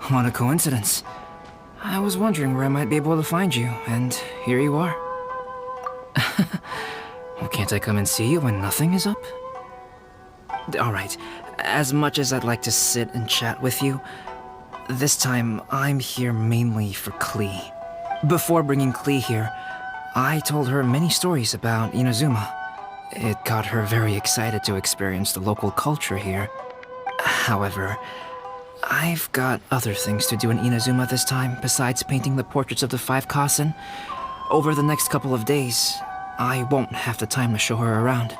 What a coincidence. I was wondering where I might be able to find you, and here you are. Well, can't I come and see you when nothing is up? Alright, as much as I'd like to sit and chat with you, this time I'm here mainly for Klee. Before bringing Klee here, I told her many stories about Inazuma. It got her very excited to experience the local culture here. However, I've got other things to do in Inazuma this time besides painting the portraits of the 5 Kasen. Over the next couple of days, I won't have the time to show her around.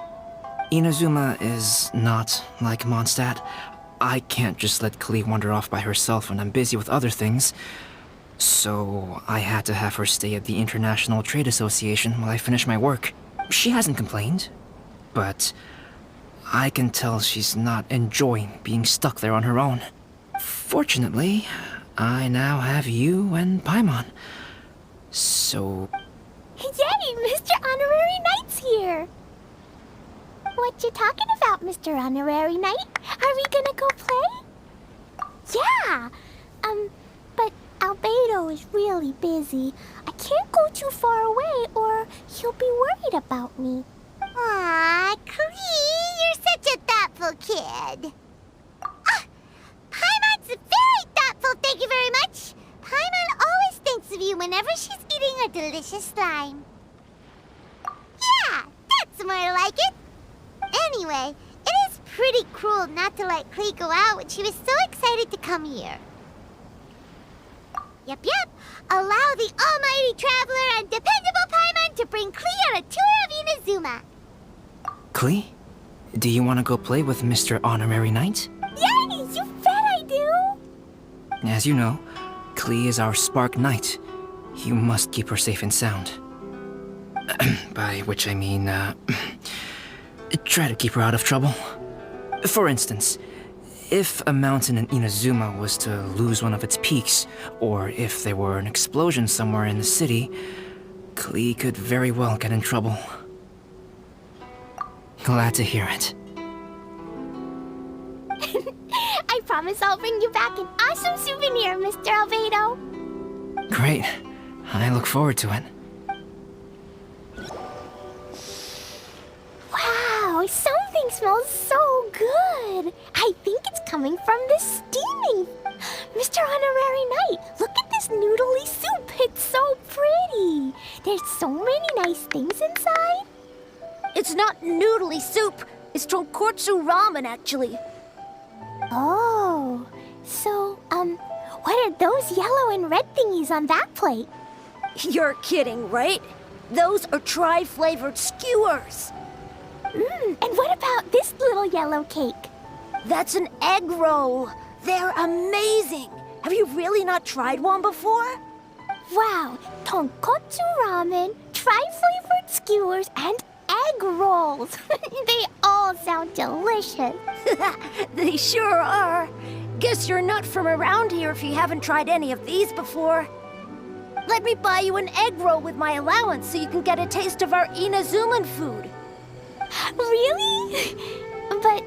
Inazuma is not like Mondstadt. I can't just let Klee wander off by herself when I'm busy with other things. So I had to have her stay at the International Trade Association while I finish my work. She hasn't complained, but I can tell she's not enjoying being stuck there on her own. Fortunately, I now have you and Paimon. So... Yay! Mr. Honorary Knight's here! What you talking about, Mr. Honorary Knight? Are we gonna go play? Yeah! But Albedo is really busy. I can't go too far away or he'll be worried about me. Aw, Klee, you're such a thoughtful kid. Paimon's very thoughtful, thank you very much. Paimon always thinks of you whenever she's eating a delicious slime. Yeah, that's more like it. Anyway, it is pretty cruel not to let Klee go out when she was so excited to come here. Yep. Allow the almighty traveler and dependable Paimon to bring Klee on a tour of Inazuma. Klee? Do you want to go play with Mr. Honorary Knight? Yay! You bet I do! As you know, Klee is our Spark Knight. You must keep her safe and sound. By which I mean, try to keep her out of trouble. For instance, if a mountain in Inazuma was to lose one of its peaks, or if there were an explosion somewhere in the city, Klee could very well get in trouble. Glad to hear it. I promise I'll bring you back an awesome souvenir, Mr. Albedo. Great. I look forward to it. Wow, something smells so good. I think it's coming from this steaming. Mr. Honorary Knight, look at this noodly soup. It's so pretty. There's so many nice things inside. It's not noodly soup. It's tonkotsu ramen, actually. Oh, so, what are those yellow and red thingies on that plate? You're kidding, right? Those are tri-flavored skewers. And what about this little yellow cake? That's an egg roll. They're amazing. Have you really not tried one before? Wow, tonkotsu ramen, tri-flavored skewers, and egg rolls. They all sound delicious. They sure are. Guess you're not from around here if you haven't tried any of these before. Let me buy you an egg roll with my allowance so you can get a taste of our Inazuman food. Really? But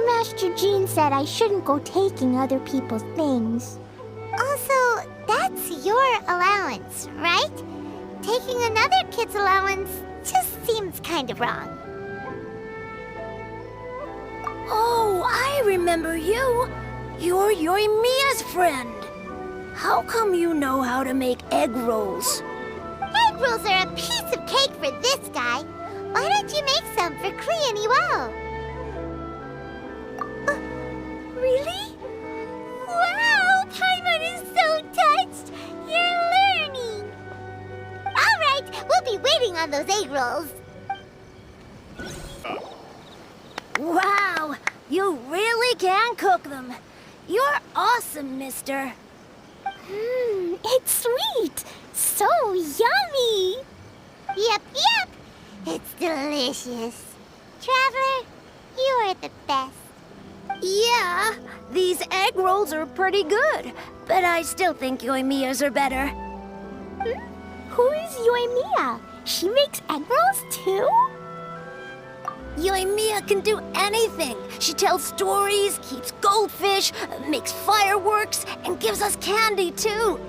Master Jean said I shouldn't go taking other people's things. Also, that's your allowance, right? Taking another kid's allowance just seems kind of wrong. Oh, I remember you. You're Yoimiya's friend. How come you know how to make egg rolls? Egg rolls are a piece of cake for this guy. Why don't you make some for Klee and Iwao? Really? Wow, Paimon is so touched. You're learning. All right, we'll be waiting on those egg rolls. Wow, you really can cook them. You're awesome, mister. It's sweet. So yummy. Yep. It's delicious. Traveler, you are the best. Yeah, these egg rolls are pretty good, but I still think Yoimiya's are better. Who is Yoimiya? She makes egg rolls too? Yoimiya can do anything. She tells stories, keeps goldfish, makes fireworks, and gives us candy too.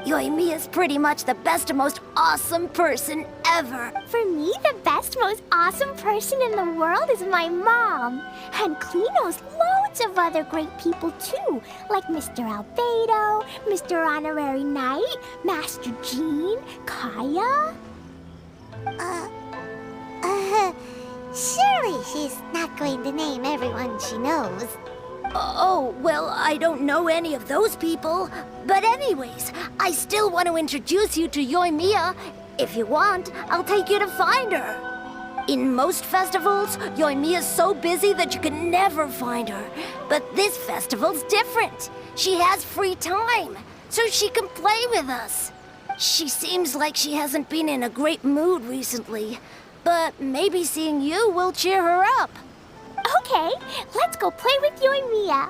Yoimiya's pretty much the best and most awesome person ever. For me, the best, most awesome person in the world is my mom. And Klee knows loads of other great people too, like Mr. Albedo, Mr. Honorary Knight, Master Jean, Kaya. Surely she's not going to name everyone she knows. Oh, well, I don't know any of those people. But anyways, I still want to introduce you to Yoimiya. If you want, I'll take you to find her. In most festivals, Yoimiya's so busy that you can never find her. But this festival's different. She has free time, so she can play with us. She seems like she hasn't been in a great mood recently. But maybe seeing you will cheer her up. Okay, let's go play with Yoimiya.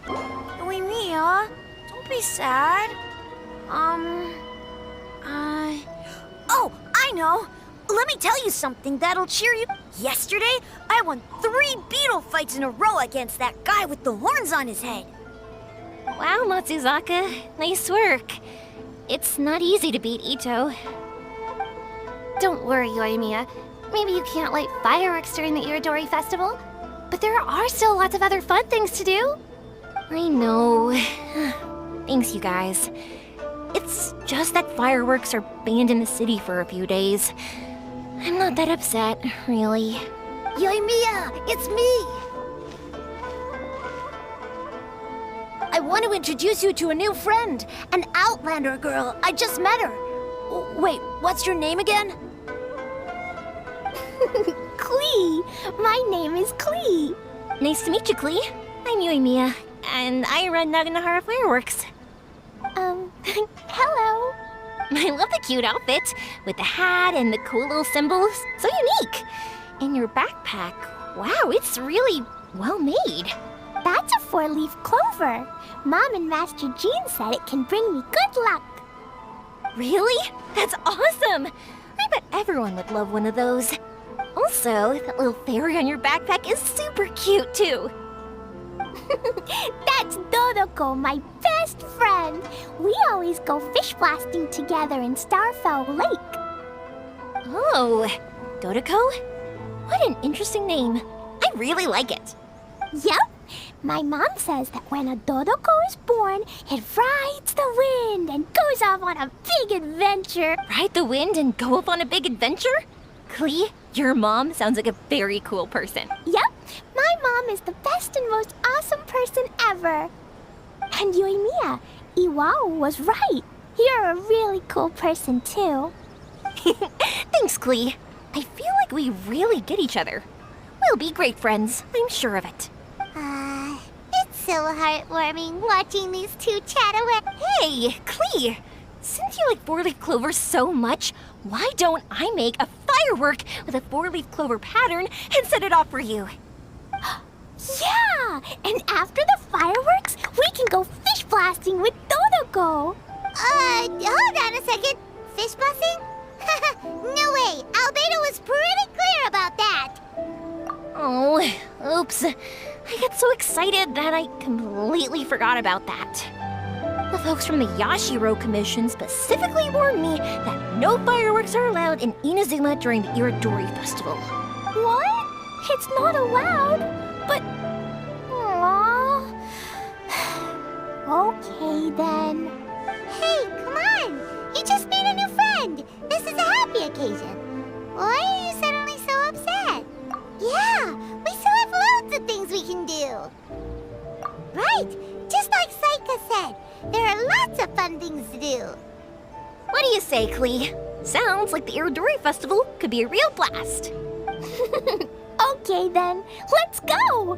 Yoimiya, don't be sad. Oh, I know. Let me tell you something that'll cheer you. Yesterday, I won 3 beetle fights in a row against that guy with the horns on his head. Wow, Matsuzaka. Nice work. It's not easy to beat Ito. Don't worry, Yoimiya. Maybe you can't light fireworks during the Iridori Festival, but there are still lots of other fun things to do. I know. Thanks, you guys. It's just that fireworks are banned in the city for a few days. I'm not that upset, really. Yoimiya, it's me! I want to introduce you to a new friend, an Outlander girl. I just met her. Wait, what's your name again? Klee. My name is Klee. Nice to meet you, Klee. I'm Yoimiya, and I run Naganahara Fireworks. Hello. I love the cute outfit, with the hat and the cool little symbols. So unique. And your backpack, wow, it's really well made. That's a 4-leaf clover. Mom and Master Jean said it can bring me good luck. Really? That's awesome! I bet everyone would love one of those. Also, that little fairy on your backpack is super cute, too. That's Dodoko, my best friend. We always go fish blasting together in Starfell Lake. Oh, Dodoko? What an interesting name. I really like it. Yep. My mom says that when a Dodoko is born, it rides the wind and goes off on a big adventure. Ride the wind and go off on a big adventure? Klee, your mom sounds like a very cool person. Yep. My mom is the best and most awesome person ever. And Yoimiya, Iwao was right. You're a really cool person, too. Thanks, Klee. I feel like we really get each other. We'll be great friends, I'm sure of it. It's so heartwarming watching these two chat away. Hey, Klee! Since you like 4-leaf clovers so much, why don't I make a firework with a 4-leaf clover pattern and set it off for you? Yeah! And after the fireworks, we can go fish blasting with Dodoko. Hold on a second. Fish busting? No way. Albedo was pretty clear about that. Oh, oops. I get so excited that I completely forgot about that. The folks from the Yashiro Commission specifically warned me that no fireworks are allowed in Inazuma during the Iridori Festival. What? It's not allowed? But... Aww. Okay, then. Hey, come on. You just made a new friend. This is a happy occasion. Why are you suddenly so upset? Yeah, we still have loads of things we can do. Right, just like Saika said, there are lots of fun things to do. What do you say, Klee? Sounds like the Iridori Festival could be a real blast. Okay, then. Let's go!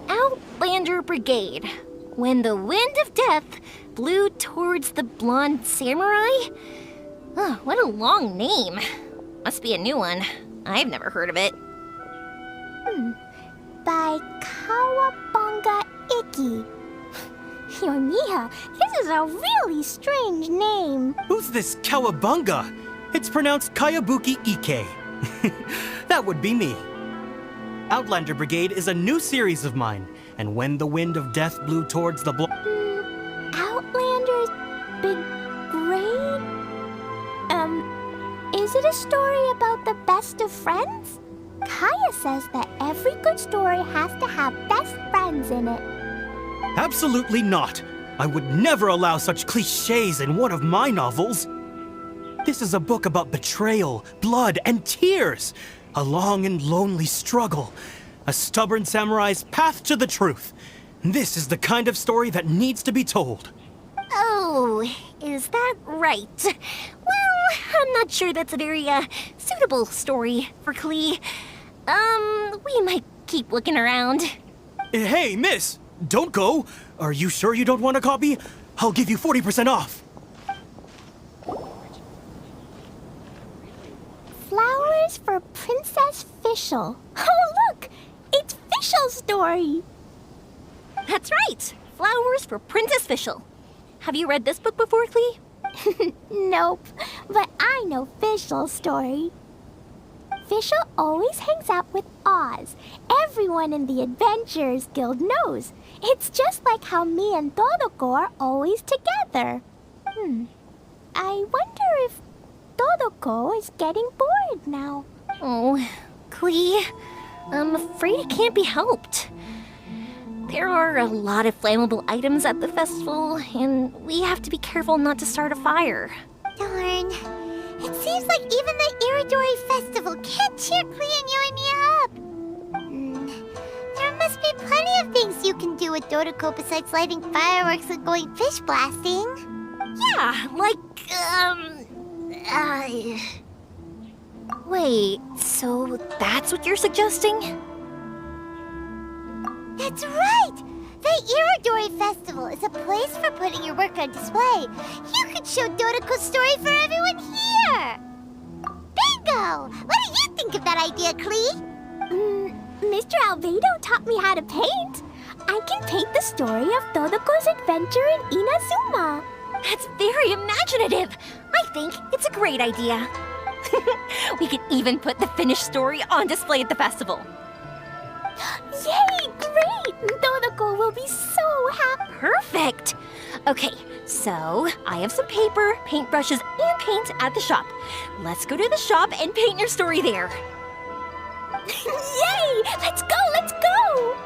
Outlander Brigade. When the wind of death blew towards the blonde samurai? Oh, what a long name. Must be a new one. I've never heard of it. By Kawabunga Iki. Yoimiya, this is a really strange name. Who's this Kawabunga? It's pronounced Kayabuki Ike. That would be me. Outlander Brigade is a new series of mine, and when the wind of death blew towards the Outlander's Big Brain? Is it a story about the best of friends? Kaya says that every good story has to have best friends in it. Absolutely not. I would never allow such cliches in one of my novels. This is a book about betrayal, blood, and tears. A long and lonely struggle. A stubborn samurai's path to the truth. This is the kind of story that needs to be told. Oh, is that right? Well, I'm not sure that's a very, suitable story for Klee. We might keep looking around. Hey, miss! Don't go! Are you sure you don't want a copy? I'll give you 40% off. Flowers for Princess Fischl. Oh, look! It's Fischl's story! That's right! Flowers for Princess Fischl. Have you read this book before, Klee? Nope, but I know Fischl's story. Fischl always hangs out with Oz. Everyone in the Adventurers Guild knows. It's just like how me and Todoko are always together. I wonder if Todoko is getting bored now. Oh, Klee, I'm afraid it can't be helped. There are a lot of flammable items at the festival, and we have to be careful not to start a fire. Darn. It seems like even the Iridori Festival can't cheer Klee and Yoimiya up. There must be plenty of things you can do with Dodoko besides lighting fireworks and going fish blasting. Yeah, like, Wait, so that's what you're suggesting? That's right! The Iridori Festival is a place for putting your work on display. You could show Dodoko's story for everyone here! Bingo! What do you think of that idea, Klee? Mr. Albedo taught me how to paint. I can paint the story of Todoko's adventure in Inazuma. That's very imaginative. I think it's a great idea. We could even put the finished story on display at the festival. Yay, great! Todoko will be so happy. Perfect! Okay, so I have some paper, paintbrushes, and paint at the shop. Let's go to the shop and paint your story there. Yay! Let's go, let's go!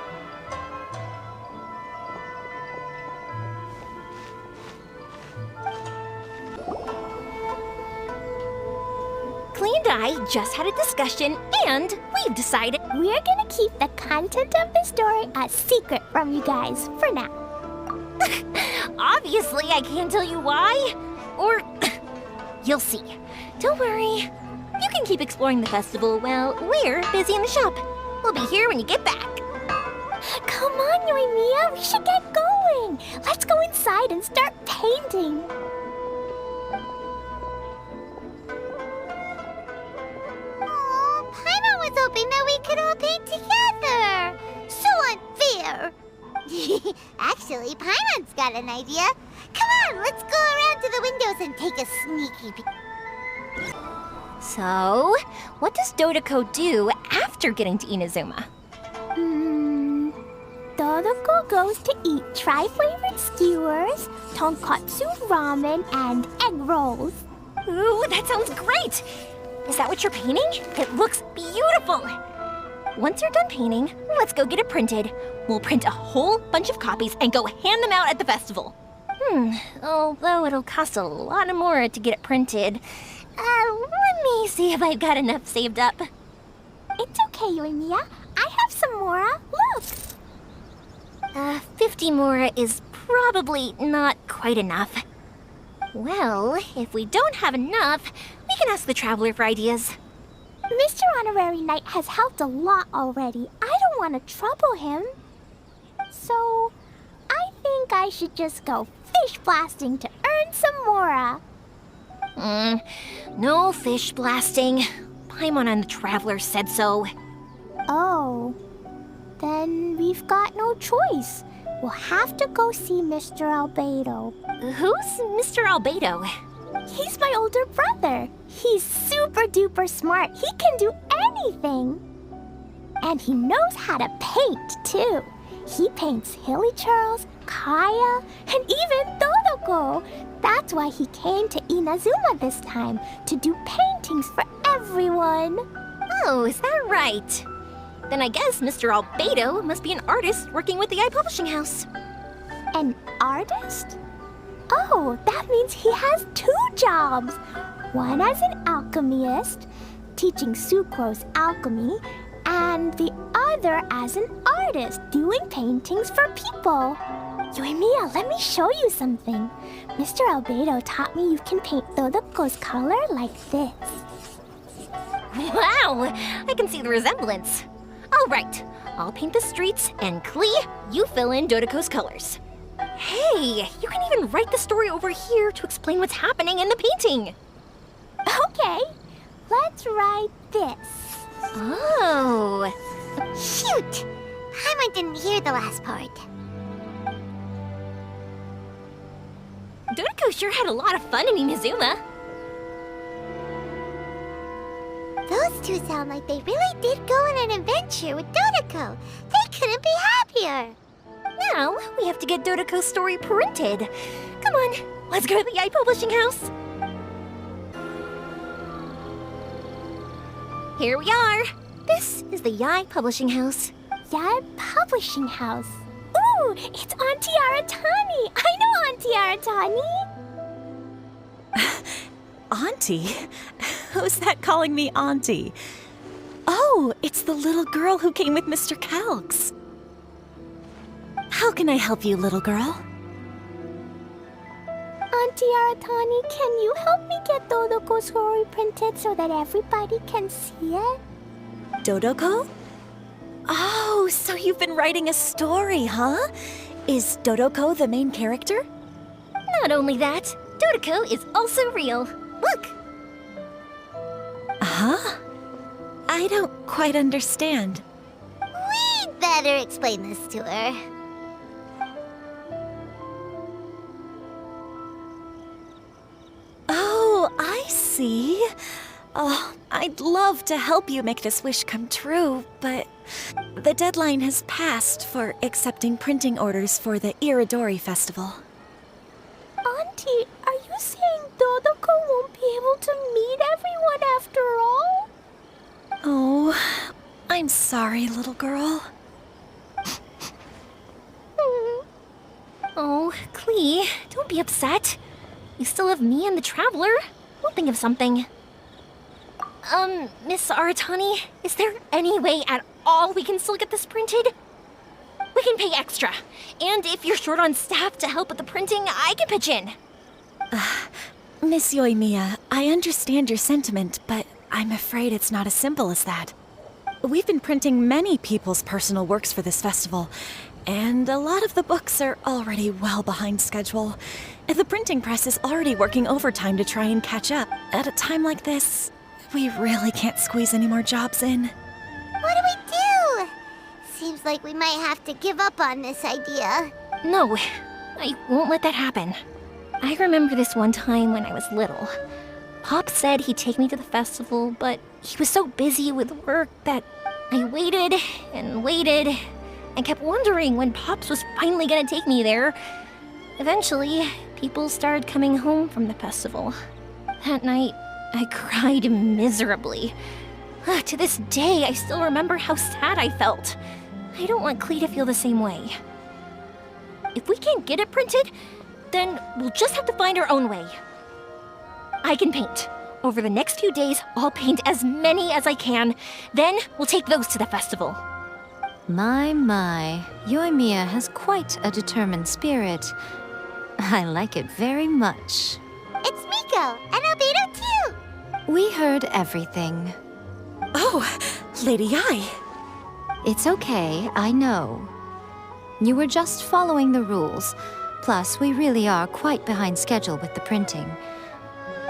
Klee and I just had a discussion, and we've decided We're gonna keep the content of the story a secret from you guys for now. obviously I can't tell you why. Or you'll see. Don't worry. You can keep exploring the festival while we're busy in the shop. We'll be here when you get back. Come on, Yoimiya, we should get going. Let's go inside and start painting. Aw, Paimon was hoping that we could all paint together. So unfair. Actually, Paimon's got an idea. Come on, let's go around to the windows and take a sneaky peek. So, what does Dodoko do after getting to Inazuma? Todoko goes to eat tri-flavored skewers, tonkatsu ramen, and egg rolls. Ooh, that sounds great! Is that what you're painting? It looks beautiful! Once you're done painting, let's go get it printed. We'll print a whole bunch of copies and go hand them out at the festival. Although it'll cost a lot more to get it printed. Let me see if I've got enough saved up. It's okay, Yoimiya. I have some more. Look! 50 more is probably not quite enough. Well, if we don't have enough, we can ask the Traveler for ideas. Mr. Honorary Knight has helped a lot already. I don't want to trouble him. So, I think I should just go fish blasting to earn some mora. No fish blasting. Paimon and the Traveler said so. Oh, then we've got no choice. We'll have to go see Mr. Albedo. Who's Mr. Albedo? He's my older brother. He's super duper smart. He can do anything. And he knows how to paint, too. He paints Hilly Churls, Kaya, and even Todoko. That's why he came to Inazuma this time, to do paintings for everyone. Oh, is that right? Then I guess Mr. Albedo must be an artist working with the iPublishing house. An artist? Oh, that means he has 2 jobs. One as an alchemist, teaching Sucrose alchemy, and the other as an artist, doing paintings for people. Yoimiya, let me show you something. Mr. Albedo taught me you can paint Todoko's color like this. Wow, I can see the resemblance. All right, I'll paint the streets, and Klee, you fill in Dodoko's colors. Hey, you can even write the story over here to explain what's happening in the painting. Okay, let's write this. Oh. Shoot! Paimon didn't hear the last part. Dodoko sure had a lot of fun in Inazuma. Those two sound like they really did go on an adventure with Dodoko. They couldn't be happier. Now, we have to get Dodoko's story printed. Come on, let's go to the iPublishing house. Here we are. This is the Yai Publishing House. Yai Publishing House. Ooh, it's Auntie Aratani. I know Auntie Aratani. Auntie? Who's that calling me Auntie? Oh, it's the little girl who came with Mr. Calx. How can I help you, little girl? Auntie Aratani, can you help me get Dodoko's story printed so that everybody can see it? Dodoko? Oh, so you've been writing a story, huh? Is Dodoko the main character? Not only that, Dodoko is also real. Look! Huh? I don't quite understand. We'd better explain this to her. Oh, I see. Oh, I'd love to help you make this wish come true, but the deadline has passed for accepting printing orders for the Iridori Festival. Auntie, are you saying Dodoko won't be able to meet everyone after all? Oh, I'm sorry, little girl. Oh, Klee, don't be upset. You still have me and the Traveler. We'll think of something. Miss Aratani, is there any way at all we can still get this printed? We can pay extra. And if you're short on staff to help with the printing, I can pitch in. Miss Yoimiya, I understand your sentiment, but I'm afraid it's not as simple as that. We've been printing many people's personal works for this festival, and a lot of the books are already well behind schedule. The printing press is already working overtime to try and catch up. At a time like this, we really can't squeeze any more jobs in. What do we do? Seems like we might have to give up on this idea. No, I won't let that happen. I remember this one time when I was little. Pop said he'd take me to the festival, but he was so busy with work that I waited and waited and kept wondering when Pops was finally gonna take me there. Eventually, people started coming home from the festival. That night, I cried miserably. To this day, I still remember how sad I felt. I don't want Klee to feel the same way. If we can't get it printed, then we'll just have to find our own way. I can paint. Over the next few days, I'll paint as many as I can. Then we'll take those to the festival. My, Yoimiya has quite a determined spirit. I like it very much. It's Miko and Albedo too. We heard everything. Oh, Lady Ai. It's okay, I know. You were just following the rules. Plus, we really are quite behind schedule with the printing.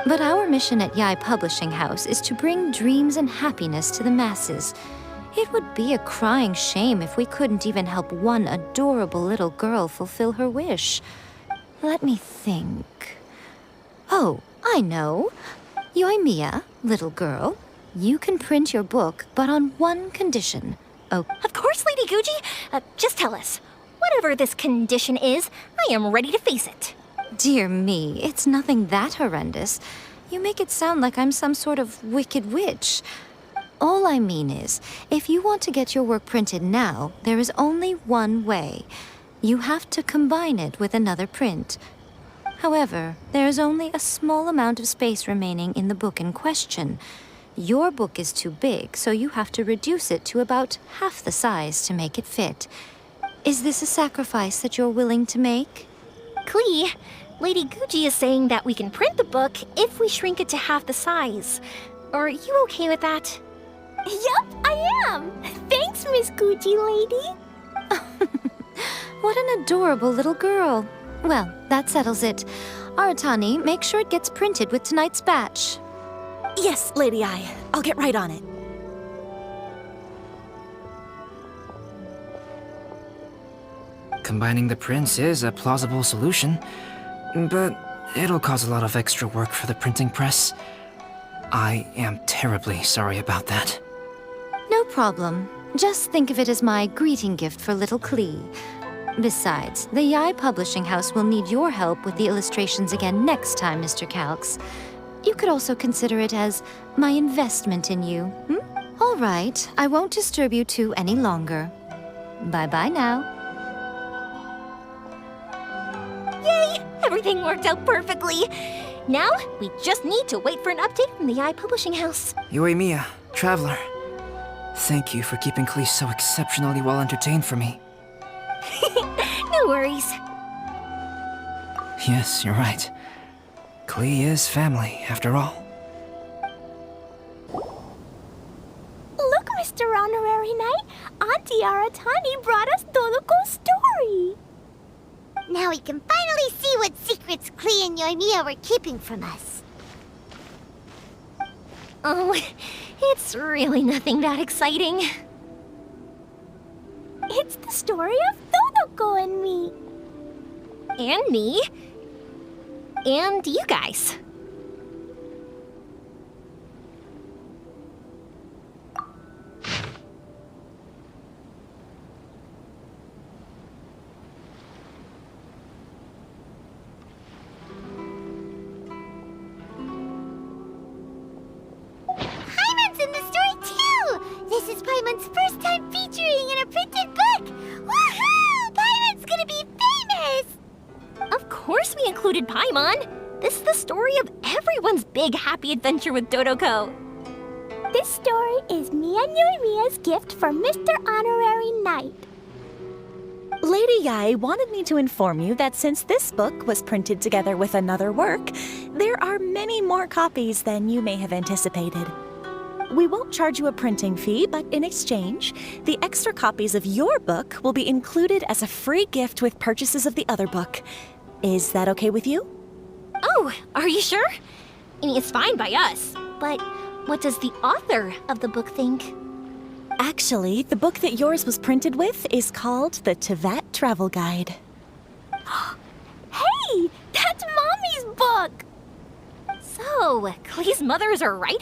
But our mission at Yai Publishing House is to bring dreams and happiness to the masses. It would be a crying shame if we couldn't even help one adorable little girl fulfill her wish. Let me think. Oh, I know. Yoimiya, little girl, You can print your book, but on one condition. Oh, Of course, Lady Guji. Just tell us. Whatever this condition is, I am ready to face it. dear me, it's nothing that horrendous. You make it sound like I'm some sort of wicked witch. All I mean is, if you want to get your work printed now, there is only one way. You have to combine it with another print. However, there is only a small amount of space remaining in the book in question. Your book is too big, so you have to reduce it to about half the size to make it fit. Is this a sacrifice that you're willing to make? Klee, Lady Guji is saying that we can print the book if we shrink it to half the size. Are you okay with that? Yup, I am. Thanks, Miss Gucci lady. What an adorable little girl. Well, that settles it. Aratani, make sure it gets printed with tonight's batch. Yes, Lady I. I'll get right on it. Combining the prints is a plausible solution, but it'll cause a lot of extra work for the printing press. I am terribly sorry about that. No problem. Just think of it as my greeting gift for little Klee. Besides, the Yai Publishing House will need your help with the illustrations again next time, Mr. Calx. You could also consider it as my investment in you. All right, I won't disturb you two any longer. Bye-bye now. Yay! Everything worked out perfectly. Now, we just need to wait for an update from the Yai Publishing House. Yoimiya, Traveler. Thank you for keeping Klee so exceptionally well entertained for me. No worries. Yes, you're right. Klee is family, after all. Look, Mr. Honorary Knight. Auntie Aratani brought us Todoko's story. Now we can finally see what secrets Klee and Yoimiya were keeping from us. Oh, it's really nothing that exciting. It's the story of Todoko and me. And me. And you guys. Paimon's in the story too! This is Paimon's first time featuring in a printed book! Woohoo! Paimon's gonna be famous! Of course we included Paimon. This is the story of everyone's big happy adventure with Todoko. This story is me and Yoimiya's gift for Mr. Honorary Knight. Lady Yai wanted me to inform you that since this book was printed together with another work, there are many more copies than you may have anticipated. We won't charge you a printing fee, but in exchange, the extra copies of your book will be included as a free gift with purchases of the other book. Is that okay with you? Oh, are you sure? I mean, it's fine by us. But what does the author of the book think? Actually, the book that yours was printed with is called the Tevat Travel Guide. Hey, that's Mommy's book. So, Klee's mother is a writer?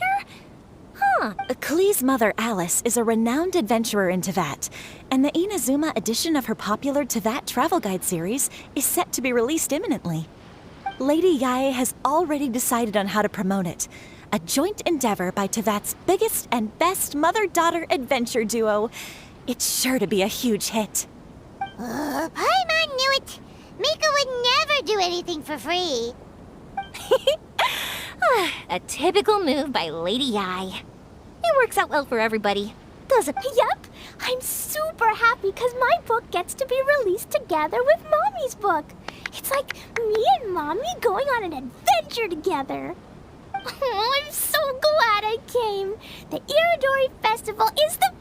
Huh. Klee's mother, Alice, is a renowned adventurer in Tevat, and the Inazuma edition of her popular Tevat Travel Guide series is set to be released imminently. Lady Yai has already decided on how to promote it, a joint endeavor by Tevat's biggest and best mother-daughter adventure duo. It's sure to be a huge hit. Paimon knew it! Mika would never do anything for free. A typical move by Lady Yai. It works out well for everybody, doesn't it? Yep, I'm super happy because my book gets to be released together with Mommy's book. It's like me and Mommy going on an adventure together. Oh, I'm so glad I came. The Iridori Festival is the